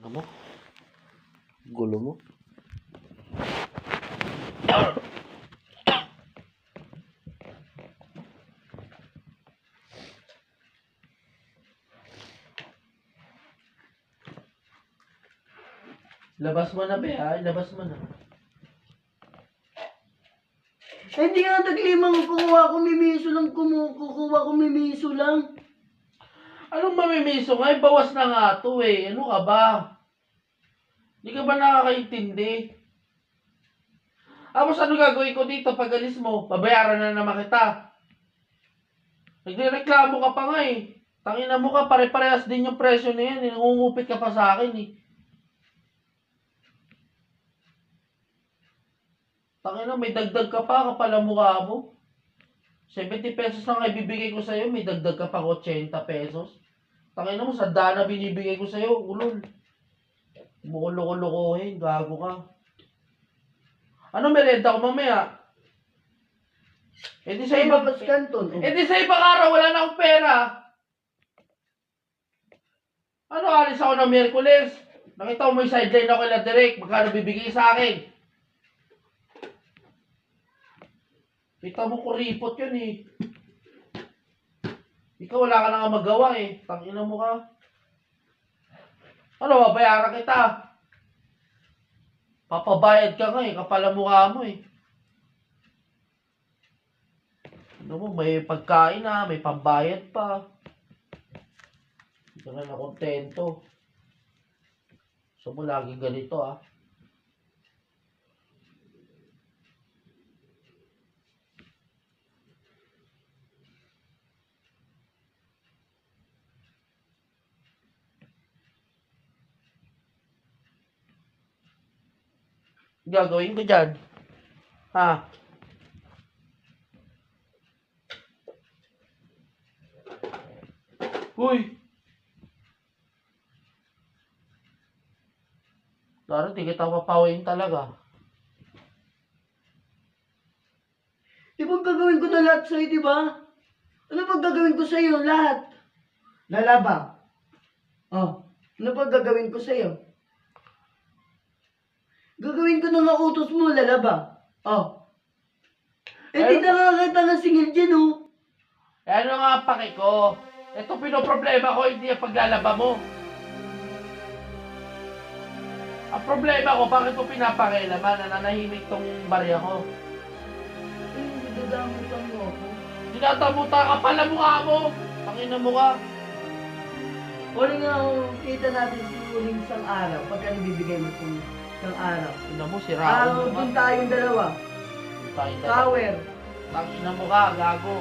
mo? Gulo mo? Labas mo na, be, ha? Labas mo na. Eh, hindi nga taglimang kukuha ko mimiso lang, kukuha ko mimiso lang. Anong mamimiso nga? Bawas na nga to eh. Ano ka ba? Hindi ka ba nakakaintindi? Tapos ano gagawin ko dito pag alis mo? Babayaran na naman kita. Nagreklamo ka pa nga eh. Tangina mo ka, pare-parehas din yung presyo na yan. Nangungupit ka pa sa akin eh. Tangina, may dagdag ka pa, kapala mukha mo. 70 pesos lang ay bibigay ko sa'yo, may dagdag ka pa 80 pesos. Tangina mo, sa dana binibigay ko sa'yo, ulol. Mukulo-kulokohin, gago ka. Ano merenda ko mamaya? Eh di sa Sa ibang, ibabas kanton. eh di sa ibang araw, wala na akong pera. Ano, alis ako ng Miyerkules? Nakita mo yung sideline ako kay Direk, magkano bibigay sa akin? Kita mo kuripot yun eh. Ikaw wala ka na nga magawa eh. Tangina mo ka. Ano, babayaran kita. Papabayad ka nga eh. Kapala mukha mo eh. Ano mo, may pagkain na, may pambayad pa. Hindi ka na nakontento. So mo laging ganito ah. Gagawin ko dyan. Ha? Uy! Laro, di kita papawin talaga. Di ba gagawin ko na lahat sa'yo, di ba? Ano ba gagawin ko sa'yo? Lahat. Lalaba. Oh, ano ba gagawin ko sa'yo? Gagawin ko na nga utos mo, lalaba. Oh. Eh, di nakakita nga singil dyan, oh. Eh ano nga pake ko? Ito pinoproblema ko, hindi ang paglalaba mo. Ang problema ko, bakit ko pinapakialaman na nanahimik tong barya ko? Eh, nagdadamot lang mo ako. Dinatabuta ka pala mukha mo! Tangina mo ka! Wala nga, oh, kita natin si Uling isang araw. Pagka nabibigay mo itong isang araw. Tangina mo, siraan mo ka. Doon tayong dalawa. Tayo na. Tower. Tangina mo ka, gago.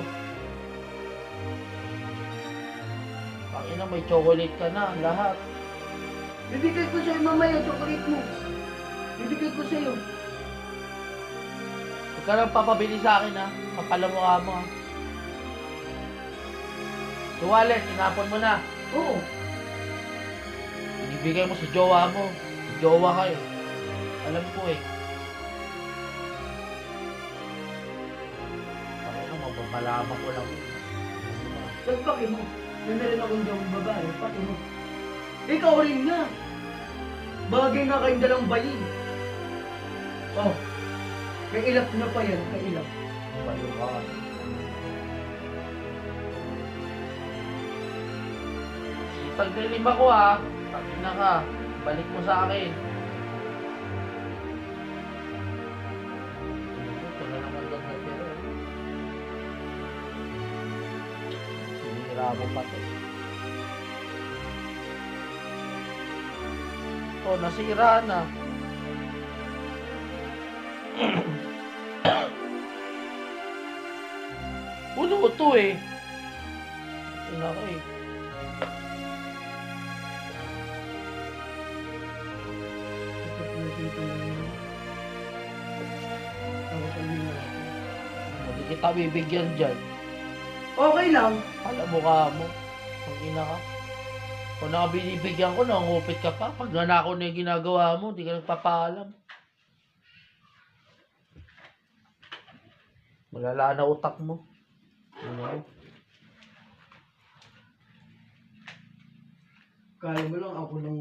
Tangina, may chocolate ka na, lahat. Bibigay ko sa'yo mamaya, chocolate mo. Bibigay ko sa'yo. Huwag ka nang papabili sa akin ha. Kapala mukha mo ha. Yung wallet, tinapon mo na. Oo. Binibigay mo sa jowa mo. Jowa ka eh. Alam ko eh. Tangina, mapapalaman ko lang. Pagpaki mo. May meron akong diyawang babae. Paki mo. Ikaw rin nga. Bagay nga kayong dalang bayin. Oh. Kailap na pa yan. Kailap. Balo ka. Pagdilim ako ha. Tangina ka. Balik mo sa akin. Ito na naman yan na pero. Sinira mo pa to. Oh, nasira na. Puno ko to eh. Ina ko eh. Hindi kita bibigyan dyan. Okay lang. Alam mo ka mo. Ang ina ka. Kung na binibigyan ko, nangungupit ka pa. Pag nanakaw na yung ginagawa mo, hindi ka nagpapaalam. Malala na utak mo. Ano? Kaya mo lang ako ng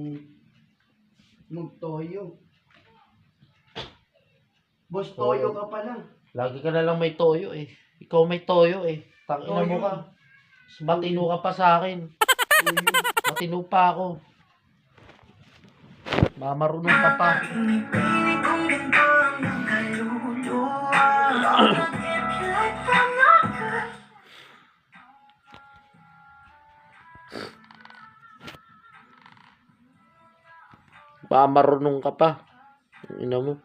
Magtoyo. Boss Toyo ka pala. Lagi ka na lang may toyo eh. Ikaw may toyo eh. Tangina mo Toyo. ka. Mas matino ka pa sa akin. Toyo. Matino pa ako. Mamarunong ka pa. Mamarunong ka pa. Ina mo.